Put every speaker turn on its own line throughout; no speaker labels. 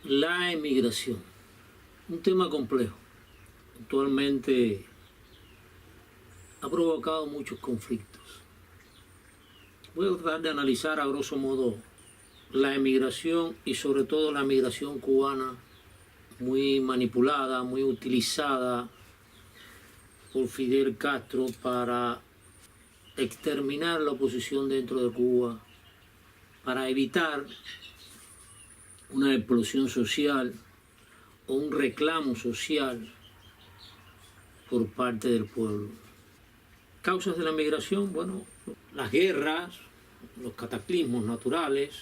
La emigración, un tema complejo. Actualmente ha provocado muchos conflictos. Voy a tratar de analizar a grosso modo la emigración y sobre todo la migración cubana, muy manipulada, muy utilizada por Fidel Castro para exterminar la oposición dentro de Cuba, para evitar una explosión social o un reclamo social por parte del pueblo. Causas de la migración, bueno, las guerras, los cataclismos naturales,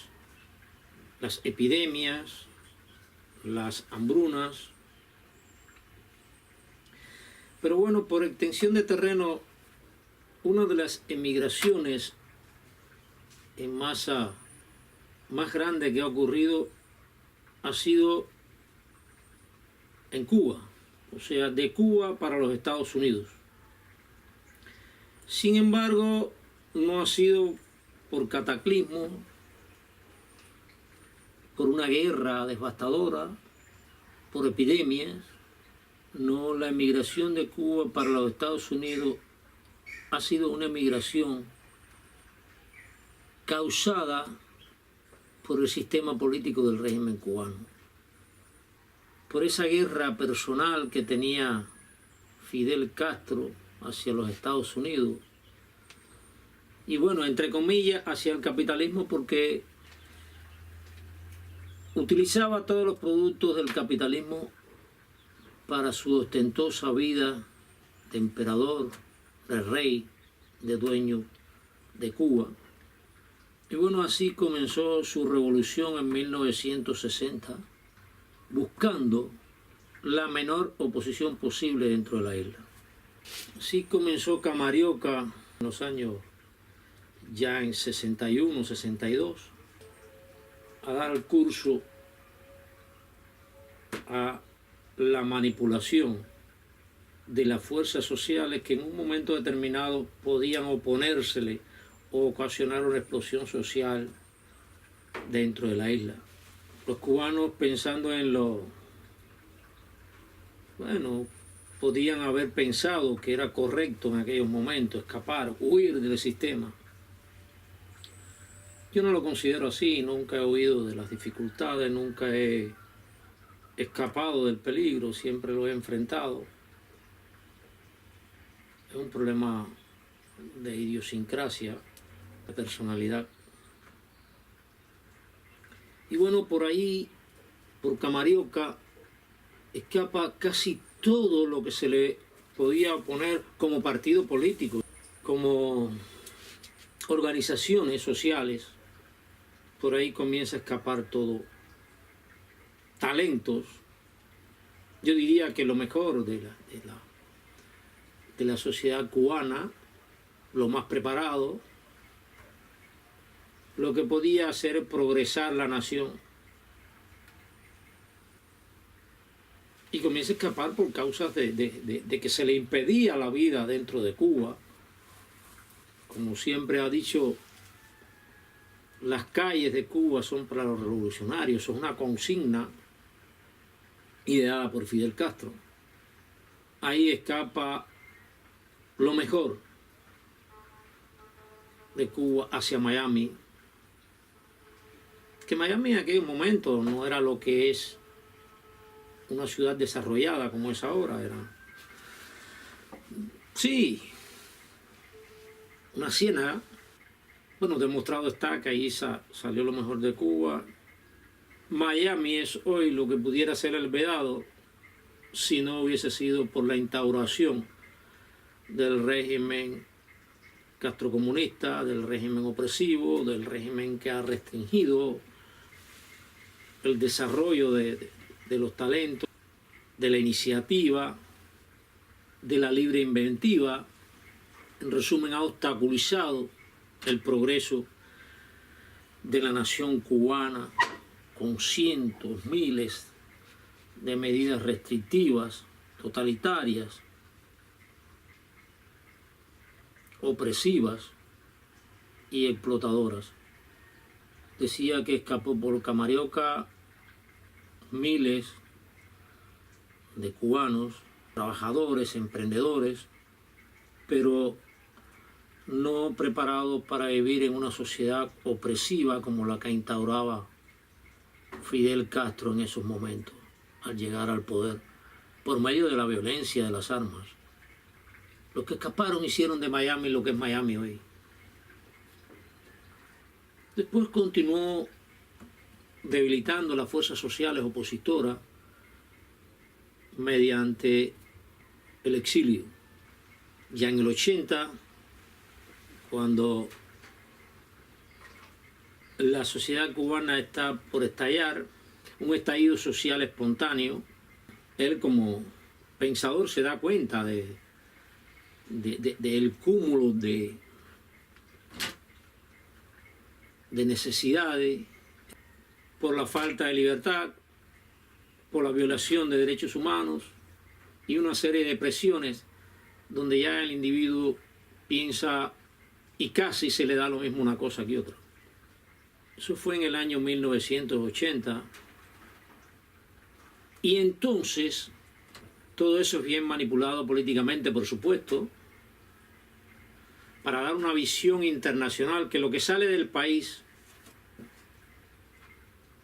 las epidemias, las hambrunas. Pero bueno, por extensión de terreno, una de las emigraciones en masa más grande que ha ocurrido ha sido en Cuba, o sea, de Cuba para los Estados Unidos. Sin embargo, no ha sido por cataclismo, por una guerra devastadora, por epidemias. No, la emigración de Cuba para los Estados Unidos ha sido una emigración causada por el sistema político del régimen cubano, por esa guerra personal que tenía Fidel Castro hacia los Estados Unidos y bueno, entre comillas, hacia el capitalismo, porque utilizaba todos los productos del capitalismo para su ostentosa vida de emperador, de rey, de dueño de Cuba. Y bueno, así comenzó su revolución en 1960, buscando la menor oposición posible dentro de la isla. Así comenzó Camarioca en los años ya en 61, 62, a dar el curso a la manipulación de las fuerzas sociales que en un momento determinado podían oponérsele o ocasionar una explosión social dentro de la isla. Los cubanos, pensando en podían haber pensado que era correcto en aquellos momentos escapar, huir del sistema. Yo no lo considero así, nunca he huido de las dificultades, nunca he escapado del peligro, siempre lo he enfrentado. Es un problema de idiosincrasia, de personalidad. Y bueno, por ahí, por Camarioca, escapa casi todo lo que se le podía oponer como partido político, como organizaciones sociales. Por ahí comienza a escapar todo. Talentos. Yo diría que lo mejor de la sociedad cubana, lo más preparado, lo que podía hacer progresar la nación. Y comienza a escapar por causas de que se le impedía la vida dentro de Cuba. Como siempre ha dicho, las calles de Cuba son para los revolucionarios, es una consigna ideada por Fidel Castro. Ahí escapa lo mejor de Cuba hacia Miami, que Miami en aquel momento no era lo que es una ciudad desarrollada como es ahora, era sí una ciénaga. Bueno, demostrado está que ahí salió lo mejor de Cuba. Miami es hoy lo que pudiera ser el Vedado si no hubiese sido por la instauración del régimen castrocomunista, del régimen opresivo, del régimen que ha restringido el desarrollo de los talentos, de la iniciativa, de la libre inventiva. En resumen, ha obstaculizado el progreso de la nación cubana con cientos, miles de medidas restrictivas, totalitarias, opresivas y explotadoras. Decía que escapó por Camarioca miles de cubanos, trabajadores, emprendedores, pero no preparados para vivir en una sociedad opresiva como la que instauraba Fidel Castro en esos momentos, al llegar al poder, por medio de la violencia de las armas. Los que escaparon hicieron de Miami lo que es Miami hoy. Después continuó debilitando las fuerzas sociales opositoras mediante el exilio. Ya en el 80, cuando la sociedad cubana está por estallar, un estallido social espontáneo, él como pensador se da cuenta del cúmulo de necesidades por la falta de libertad, por la violación de derechos humanos y una serie de presiones donde ya el individuo piensa y casi se le da lo mismo una cosa que otra. Eso fue en el año 1980. Y entonces, todo eso es bien manipulado políticamente, por supuesto, para dar una visión internacional que lo que sale del país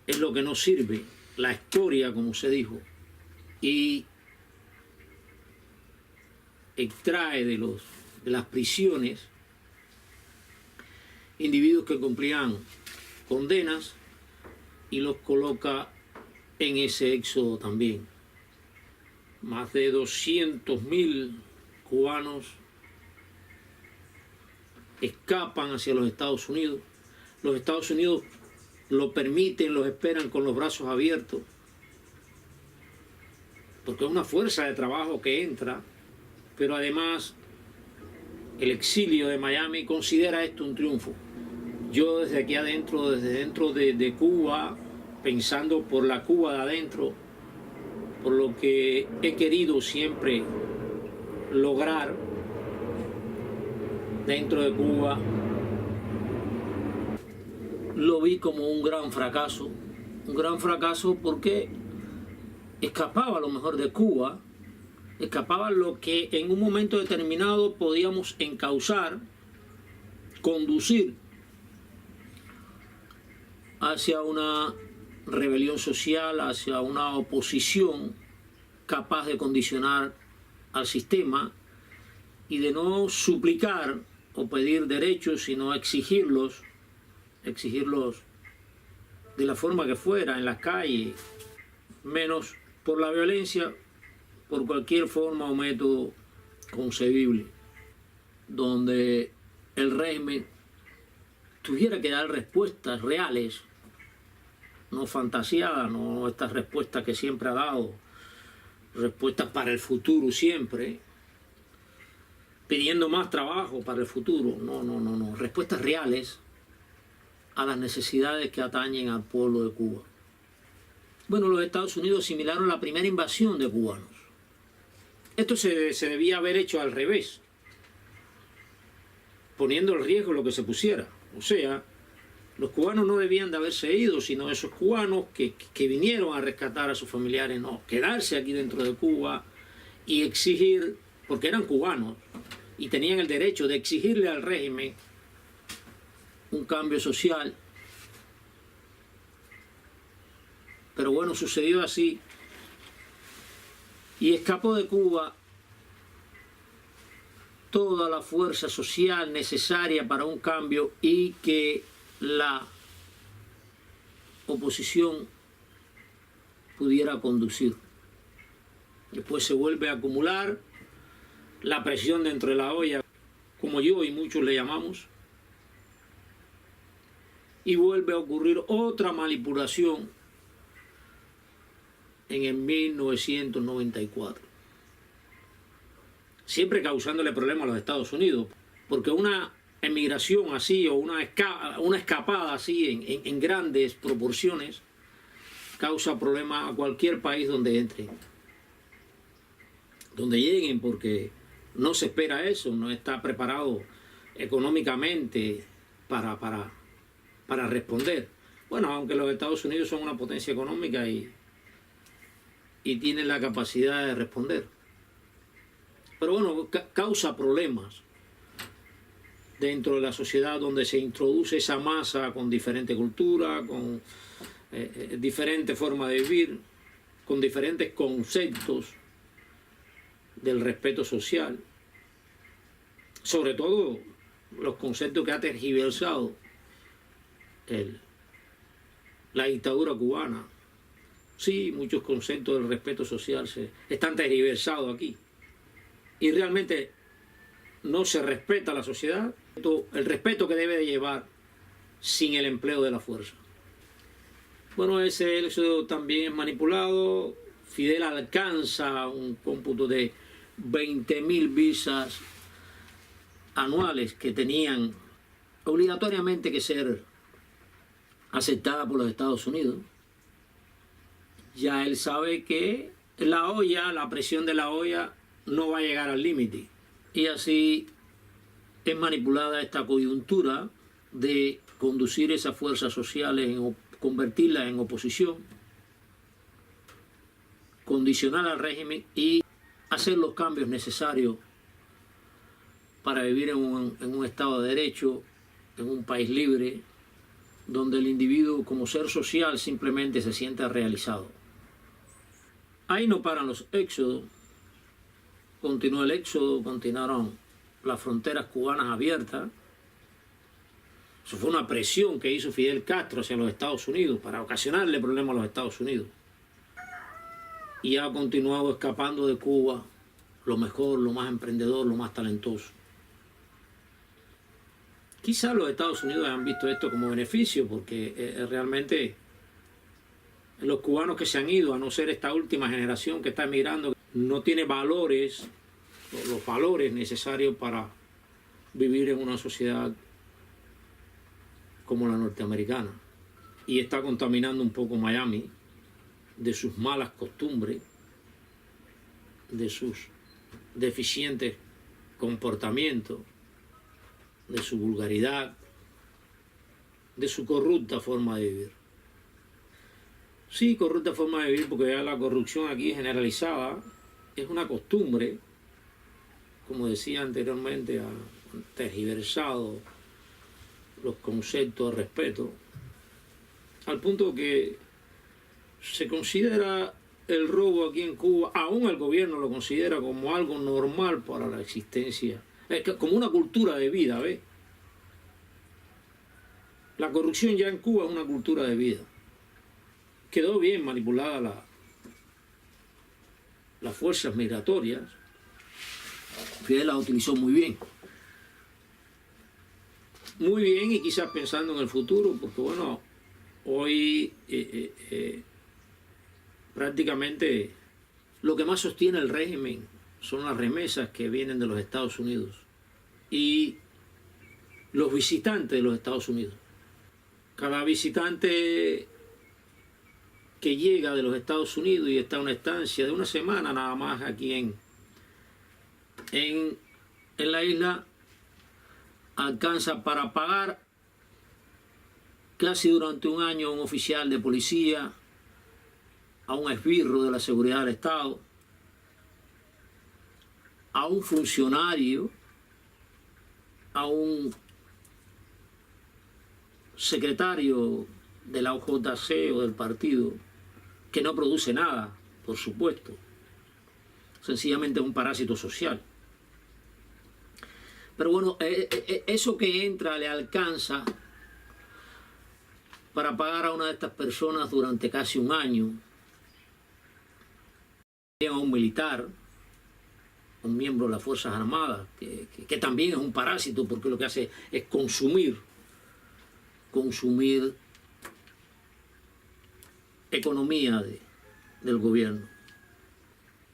es lo que no sirve, la historia, como se dijo, y extrae de las prisiones individuos que cumplían condenas y los coloca en ese éxodo también. Más de 200.000 cubanos escapan hacia los Estados Unidos. Los Estados Unidos lo permiten, los esperan con los brazos abiertos, porque es una fuerza de trabajo que entra, pero además el exilio de Miami considera esto un triunfo. Yo desde aquí adentro, desde dentro de Cuba, pensando por la Cuba de adentro, por lo que he querido siempre lograr dentro de Cuba, lo vi como un gran fracaso porque escapaba a lo mejor de Cuba, escapaba lo que en un momento determinado podíamos encauzar, conducir hacia una rebelión social, hacia una oposición capaz de condicionar al sistema y de no suplicar o pedir derechos, sino exigirlos de la forma que fuera, en las calles, menos por la violencia, por cualquier forma o método concebible, donde el régimen tuviera que dar respuestas reales, no fantaseadas, no estas respuestas que siempre ha dado, respuestas para el futuro siempre, pidiendo más trabajo para el futuro, no, respuestas reales a las necesidades que atañen al pueblo de Cuba. Bueno, los Estados Unidos asimilaron la primera invasión de cubanos. Esto se debía haber hecho al revés, poniendo en riesgo lo que se pusiera. O sea, los cubanos no debían de haberse ido, sino esos cubanos que vinieron a rescatar a sus familiares, no, quedarse aquí dentro de Cuba y exigir, porque eran cubanos y tenían el derecho de exigirle al régimen un cambio social. Pero bueno, sucedió así y escapó de Cuba toda la fuerza social necesaria para un cambio y que la oposición pudiera conducir. Después se vuelve a acumular la presión dentro de la olla, como yo y muchos le llamamos, y vuelve a ocurrir otra manipulación en el 1994. Siempre causándole problemas a los Estados Unidos, porque una emigración así o una escapada así en grandes proporciones causa problemas a cualquier país donde entren, donde lleguen, porque no se espera eso, no está preparado económicamente para responder. Bueno, aunque los Estados Unidos son una potencia económica y y tienen la capacidad de responder. Pero bueno, causa problemas dentro de la sociedad donde se introduce esa masa con diferente cultura, con diferente forma de vivir, con diferentes conceptos del respeto social, sobre todo los conceptos que ha tergiversado la dictadura cubana. Sí, muchos conceptos del respeto social están tergiversados aquí y realmente no se respeta a la sociedad el respeto que debe de llevar sin el empleo de la fuerza. Bueno, ese éxodo también es manipulado. Fidel alcanza un cómputo de 20.000 visas anuales que tenían obligatoriamente que ser aceptadas por los Estados Unidos. Ya él sabe que la presión de la olla no va a llegar al límite. Y así es manipulada esta coyuntura de conducir esas fuerzas sociales, convertirlas en oposición, condicionar al régimen y hacer los cambios necesarios para vivir en un Estado de Derecho, en un país libre, donde el individuo como ser social simplemente se sienta realizado. Ahí no paran los éxodos, continuó el éxodo, continuaron las fronteras cubanas abiertas. Eso fue una presión que hizo Fidel Castro hacia los Estados Unidos para ocasionarle problemas a los Estados Unidos. Y ha continuado escapando de Cuba lo mejor, lo más emprendedor, lo más talentoso. Quizás los Estados Unidos han visto esto como beneficio porque realmente los cubanos que se han ido, a no ser esta última generación que está emigrando, no tiene valores, los valores necesarios para vivir en una sociedad como la norteamericana. Y está contaminando un poco Miami de sus malas costumbres, de sus deficientes comportamientos, de su vulgaridad, de su corrupta forma de vivir. Sí, corrupta forma de vivir, porque ya la corrupción aquí generalizada es una costumbre, como decía anteriormente, ha tergiversado los conceptos de respeto, al punto que se considera el robo aquí en Cuba, aún el gobierno lo considera como algo normal para la existencia, como una cultura de vida, ¿ves? La corrupción ya en Cuba es una cultura de vida. Quedó bien manipulada las fuerzas migratorias. Fidel la utilizó muy bien. Muy bien, y quizás pensando en el futuro, porque bueno, hoy prácticamente lo que más sostiene el régimen son las remesas que vienen de los Estados Unidos y los visitantes de los Estados Unidos. Cada visitante que llega de los Estados Unidos y está en una estancia de una semana nada más aquí en la isla, alcanza para pagar casi durante un año a un oficial de policía, a un esbirro de la seguridad del Estado, a un funcionario, a un secretario de la OJC o del partido, que no produce nada, por supuesto. Sencillamente es un parásito social. Pero bueno, eso que entra le alcanza para pagar a una de estas personas durante casi un año, a un militar, un miembro de las Fuerzas Armadas, que también es un parásito porque lo que hace es consumir economía del gobierno.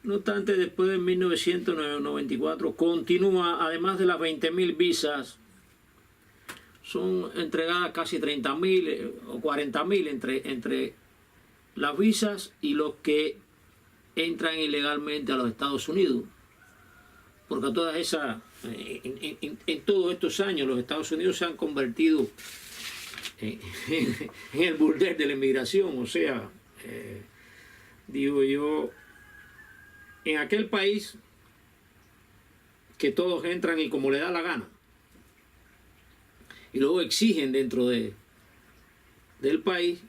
No obstante, después de 1994 continúa, además de las 20.000 visas, son entregadas casi 30.000 o 40.000 entre las visas y los que entran ilegalmente a los Estados Unidos. Porque a todas esas, en todos estos años, los Estados Unidos se han convertido en el burdel de la inmigración. O sea, digo yo, en aquel país que todos entran y como le da la gana. Y luego exigen dentro del país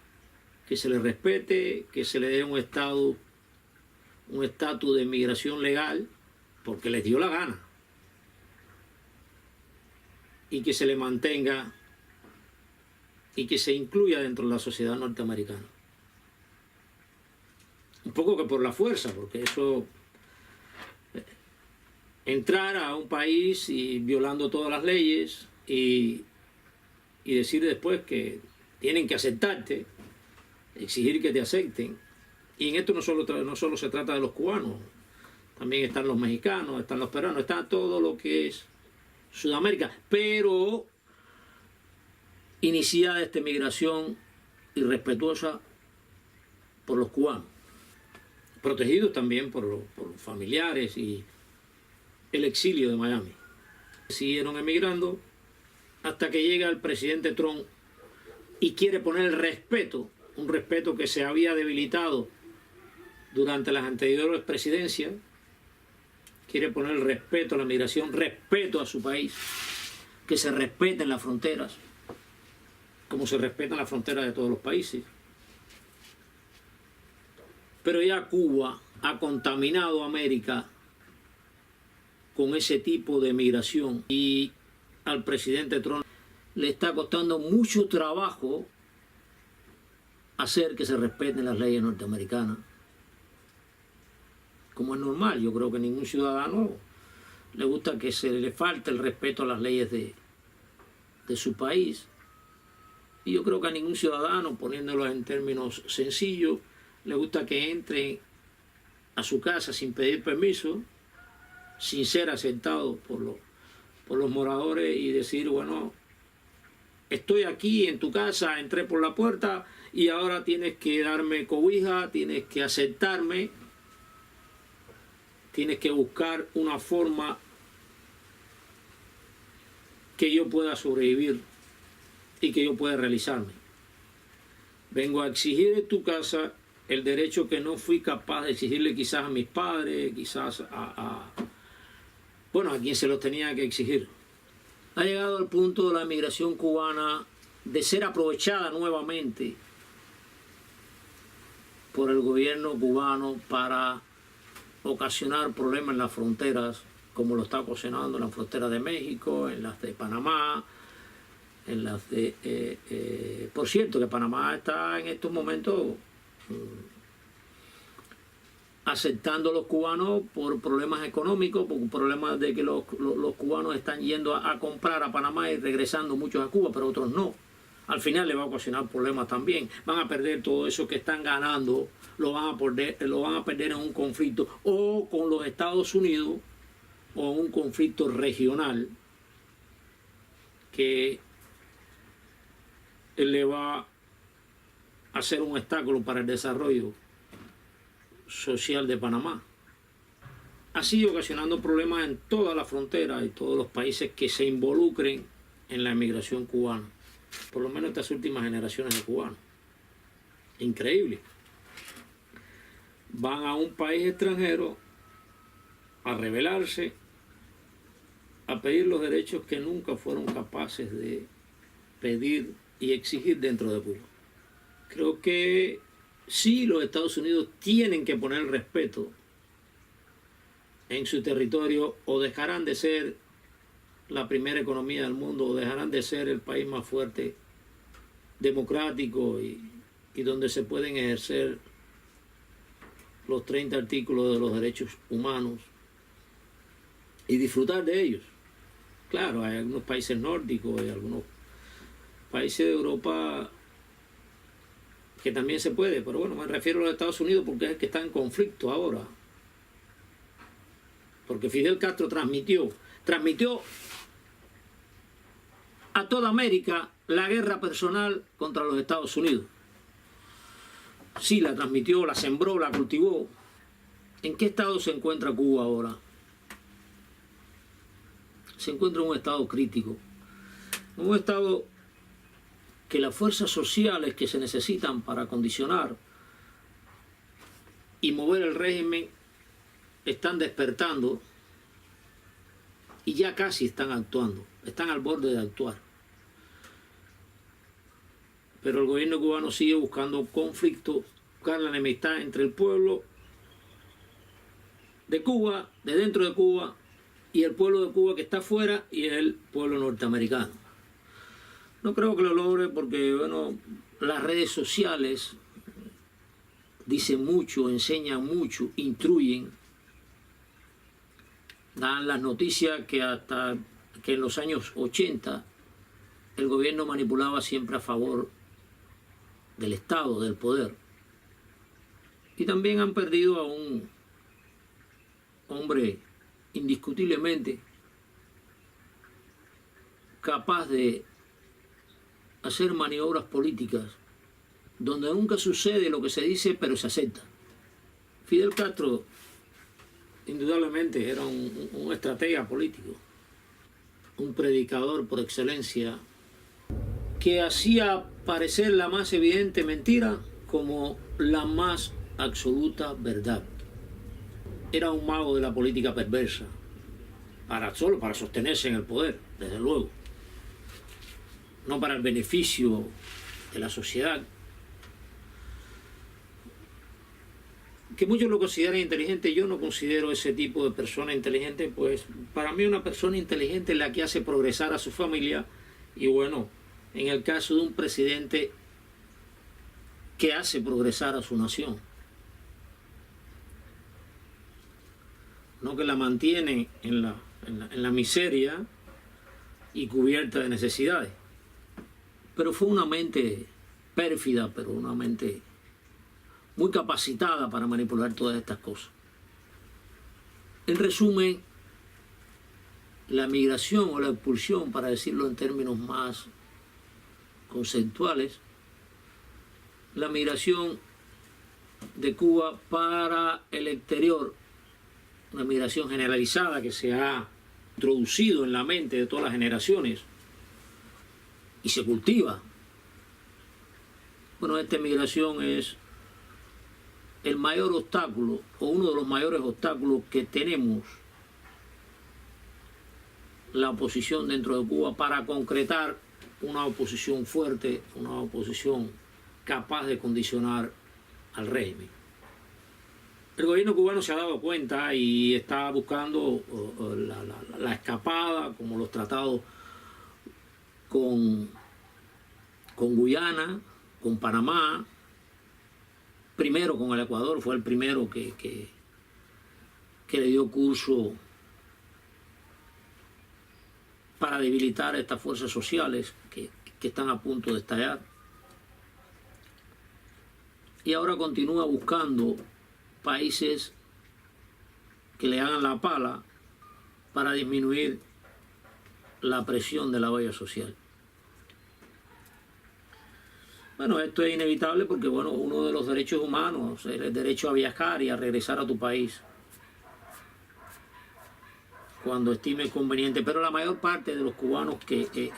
que se les respete, que se le dé un estatus de migración legal, porque les dio la gana. Y que se le mantenga y que se incluya dentro de la sociedad norteamericana. Un poco que por la fuerza, porque eso, entrar a un país y violando todas las leyes y decir después que tienen que aceptarte, exigir que te acepten. Y en esto no solo se trata de los cubanos, también están los mexicanos, están los peruanos, está todo lo que es Sudamérica, pero iniciada esta migración irrespetuosa por los cubanos, protegidos también por los familiares y el exilio de Miami. Siguieron emigrando hasta que llega el presidente Trump y quiere poner el respeto, un respeto que se había debilitado durante las anteriores presidencias. Quiere poner el respeto a la migración, respeto a su país, que se respeten las fronteras, como se respetan las fronteras de todos los países. Pero ya Cuba ha contaminado a América con ese tipo de migración y al presidente Trump le está costando mucho trabajo hacer que se respeten las leyes norteamericanas. Como es normal, yo creo que a ningún ciudadano le gusta que se le falte el respeto a las leyes de su país. Y yo creo que a ningún ciudadano, poniéndolo en términos sencillos, le gusta que entre a su casa sin pedir permiso, sin ser aceptado por los moradores y decir, bueno, estoy aquí en tu casa, entré por la puerta y ahora tienes que darme cobija, tienes que aceptarme, tienes que buscar una forma que yo pueda sobrevivir y que yo pueda realizarme. Vengo a exigir en tu casa el derecho que no fui capaz de exigirle quizás a mis padres, quizás a quien se los tenía que exigir. Ha llegado al punto de la migración cubana de ser aprovechada nuevamente por el gobierno cubano para ocasionar problemas en las fronteras, como lo está ocasionando en la frontera de México, en las de Panamá, en las de... por cierto, que Panamá está en estos momentos aceptando a los cubanos por problemas económicos, por problemas de que los cubanos están yendo a comprar a Panamá y regresando muchos a Cuba, pero otros no. Al final le va a ocasionar problemas también. Van a perder todo eso que están ganando, lo van a perder en un conflicto o con los Estados Unidos o en un conflicto regional que le va a ser un obstáculo para el desarrollo social de Panamá. Así ocasionando problemas en toda la frontera y todos los países que se involucren en la emigración cubana, por lo menos estas últimas generaciones de cubanos. Increíble. Van a un país extranjero a rebelarse, a pedir los derechos que nunca fueron capaces de pedir y exigir dentro de Cuba. Creo que sí, los Estados Unidos tienen que poner respeto en su territorio, o dejarán de ser la primera economía del mundo, o dejarán de ser el país más fuerte, democrático y donde se pueden ejercer los 30 artículos de los derechos humanos y disfrutar de ellos. Claro, hay algunos países nórdicos, hay algunos países de Europa que también se puede, pero bueno, me refiero a los Estados Unidos porque es el que está en conflicto ahora. Porque Fidel Castro transmitió a toda América la guerra personal contra los Estados Unidos. Sí, la transmitió, la sembró, la cultivó. ¿En qué estado se encuentra Cuba ahora? Se encuentra en un estado crítico, en un estado que las fuerzas sociales que se necesitan para condicionar y mover el régimen están despertando y ya casi están actuando, están al borde de actuar. Pero el gobierno cubano sigue buscando conflicto, buscar la enemistad entre el pueblo de Cuba, de dentro de Cuba, y el pueblo de Cuba que está afuera y el pueblo norteamericano. No creo que lo logre porque, bueno, las redes sociales dicen mucho, enseñan mucho, instruyen, dan las noticias que hasta que en los años 80 el gobierno manipulaba siempre a favor del Estado, del poder. Y también han perdido a un hombre indiscutiblemente capaz de hacer maniobras políticas donde nunca sucede lo que se dice, pero se acepta. Fidel Castro indudablemente era un estratega político, un predicador por excelencia, que hacía parecer la más evidente mentira como la más absoluta verdad. Era un mago de la política perversa, solo para sostenerse en el poder, desde luego, no para el beneficio de la sociedad. Que muchos lo consideran inteligente, yo no considero ese tipo de persona inteligente, pues para mí una persona inteligente es la que hace progresar a su familia y, bueno, en el caso de un presidente que hace progresar a su nación, no que la mantiene en la miseria y cubierta de necesidades. Pero fue una mente pérfida, pero una mente muy capacitada para manipular todas estas cosas. En resumen, la migración o la expulsión, para decirlo en términos más conceptuales, la migración de Cuba para el exterior, una migración generalizada que se ha introducido en la mente de todas las generaciones y se cultiva. Bueno, esta migración es el mayor obstáculo o uno de los mayores obstáculos que tenemos la oposición dentro de Cuba para concretar una oposición fuerte, una oposición capaz de condicionar al régimen. El gobierno cubano se ha dado cuenta y está buscando la escapada, como los tratados con Guyana, con Panamá, primero con el Ecuador, fue el primero que le dio curso para debilitar estas fuerzas sociales que están a punto de estallar. Y ahora continúa buscando países que le hagan la pala para disminuir la presión de la olla social. Bueno, esto es inevitable porque, bueno, uno de los derechos humanos es el derecho a viajar y a regresar a tu país cuando estime conveniente, pero la mayor parte de los cubanos que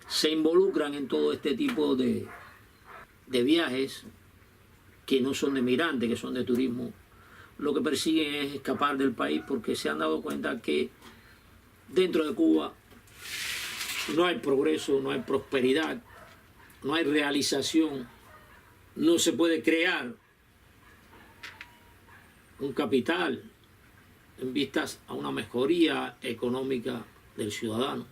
se involucran en todo este tipo de viajes, que no son de migrantes, que son de turismo, lo que persiguen es escapar del país porque se han dado cuenta que dentro de Cuba no hay progreso, no hay prosperidad, no hay realización, no se puede crear un capital en vistas a una mejoría económica del ciudadano,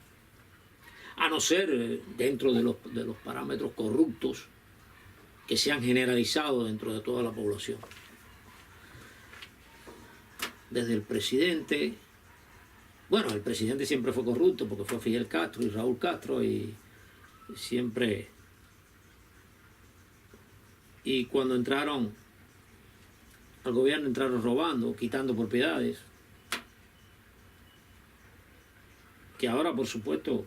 a no ser dentro de los parámetros corruptos que se han generalizado dentro de toda la población. Desde el presidente, bueno, el presidente siempre fue corrupto porque fue Fidel Castro y Raúl Castro y siempre, y cuando entraron al gobierno entraron robando, quitando propiedades, que ahora por supuesto,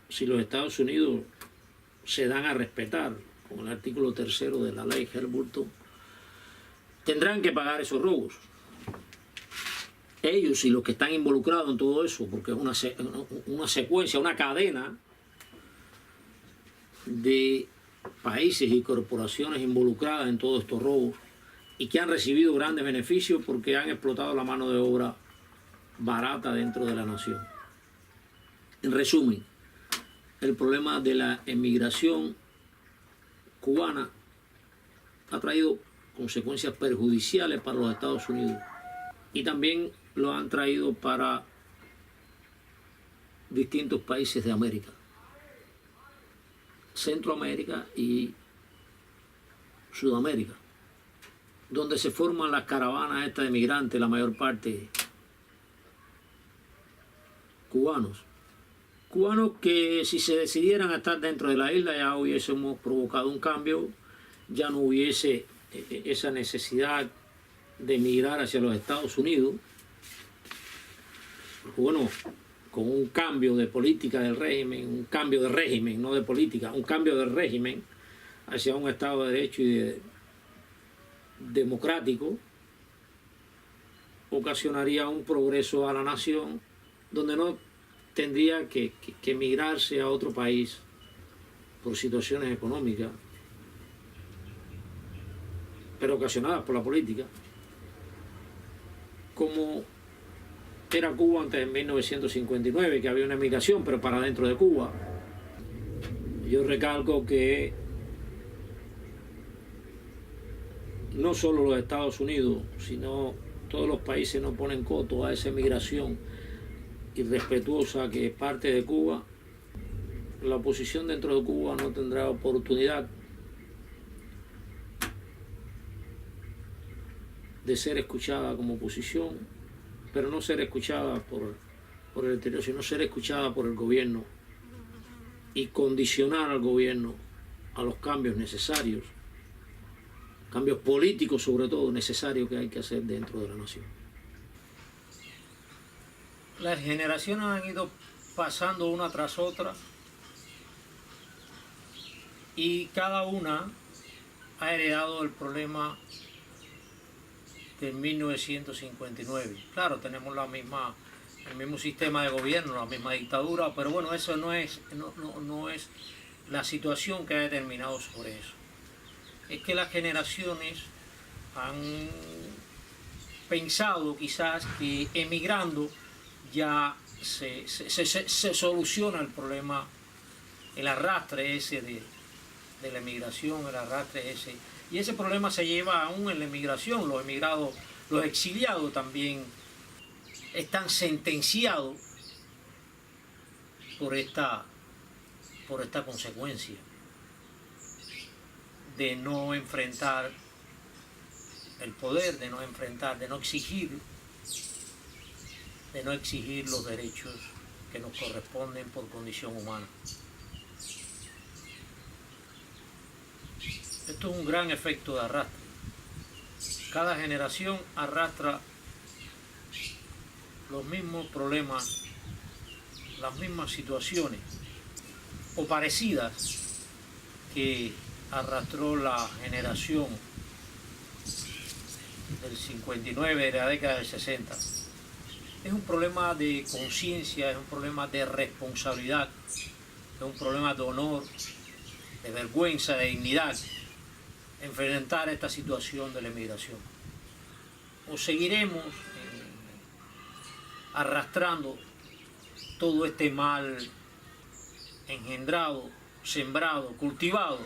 si los Estados Unidos se dan a respetar con el artículo 3 de la ley Helms-Burton, tendrán que pagar esos robos. Ellos y los que están involucrados en todo eso, porque es una secuencia, una cadena de países y corporaciones involucradas en todos estos robos, y que han recibido grandes beneficios porque han explotado la mano de obra barata dentro de la nación. En resumen, el problema de la emigración cubana ha traído consecuencias perjudiciales para los Estados Unidos y también lo han traído para distintos países de América, Centroamérica y Sudamérica, donde se forman las caravanas estas de migrantes, la mayor parte cubanos. Cubanos que si se decidieran a estar dentro de la isla ya hubiésemos provocado un cambio, ya no hubiese esa necesidad de emigrar hacia los Estados Unidos. Porque bueno, con un cambio de política del régimen, un cambio de régimen, no de política, un cambio de régimen hacia un Estado de Derecho y democrático, ocasionaría un progreso a la nación donde no tendría que emigrarse a otro país por situaciones económicas, pero ocasionadas por la política, como era Cuba antes de 1959, que había una emigración, pero para dentro de Cuba. Yo recalco que no solo los Estados Unidos, sino todos los países no ponen coto a esa emigración irrespetuosa que es parte de Cuba. La oposición dentro de Cuba no tendrá oportunidad de ser escuchada como oposición, pero no ser escuchada por el exterior, sino ser escuchada por el gobierno y condicionar al gobierno a los cambios necesarios, cambios políticos sobre todo necesarios que hay que hacer dentro de la nación. Las generaciones han ido pasando una tras otra y cada una ha heredado el problema de 1959. Claro, tenemos el mismo sistema de gobierno, la misma dictadura, pero bueno, eso no es la situación que ha determinado sobre eso. Es que las generaciones han pensado quizás que emigrando ya se soluciona el problema, el arrastre ese de la emigración, el arrastre ese. Y ese problema se lleva aún en la emigración. Los emigrados, los exiliados también están sentenciados por esta consecuencia de no enfrentar el poder, de no exigir los derechos que nos corresponden por condición humana. Esto es un gran efecto de arrastre. Cada generación arrastra los mismos problemas, las mismas situaciones o parecidas que arrastró la generación del 59, de la década del 60. Es un problema de conciencia, es un problema de responsabilidad, es un problema de honor, de vergüenza, de dignidad, enfrentar esta situación de la emigración. O seguiremos arrastrando todo este mal engendrado, sembrado, cultivado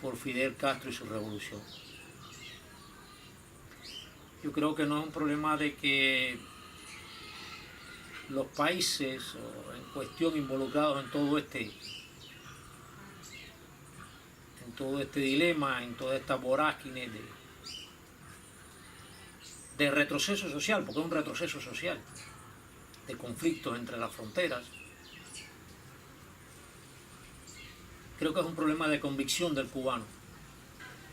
por Fidel Castro y su revolución. Yo creo que no es un problema de que los países en cuestión involucrados en todo este dilema, en toda esta vorágine de retroceso social, porque es un retroceso social, de conflictos entre las fronteras. Creo que es un problema de convicción del cubano.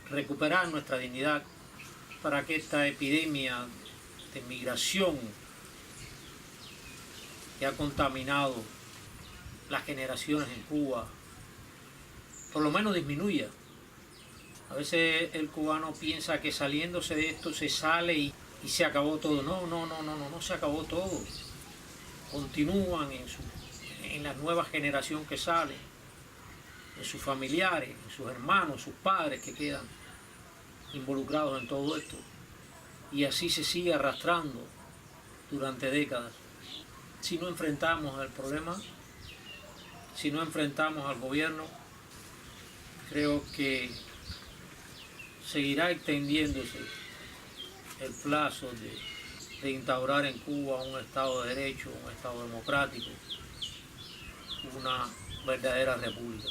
Recuperar nuestra dignidad para que esta epidemia de migración que ha contaminado las generaciones en Cuba, por lo menos disminuya. A veces el cubano piensa que saliéndose de esto se sale y se acabó todo. No se acabó todo. Continúan en la nueva generación que sale, en sus familiares, en sus hermanos, sus padres que quedan. involucrados en todo esto, y así se sigue arrastrando durante décadas. Si no enfrentamos el problema, si no enfrentamos al gobierno, creo que seguirá extendiéndose el plazo de instaurar en Cuba un Estado de Derecho, un Estado democrático, una verdadera república.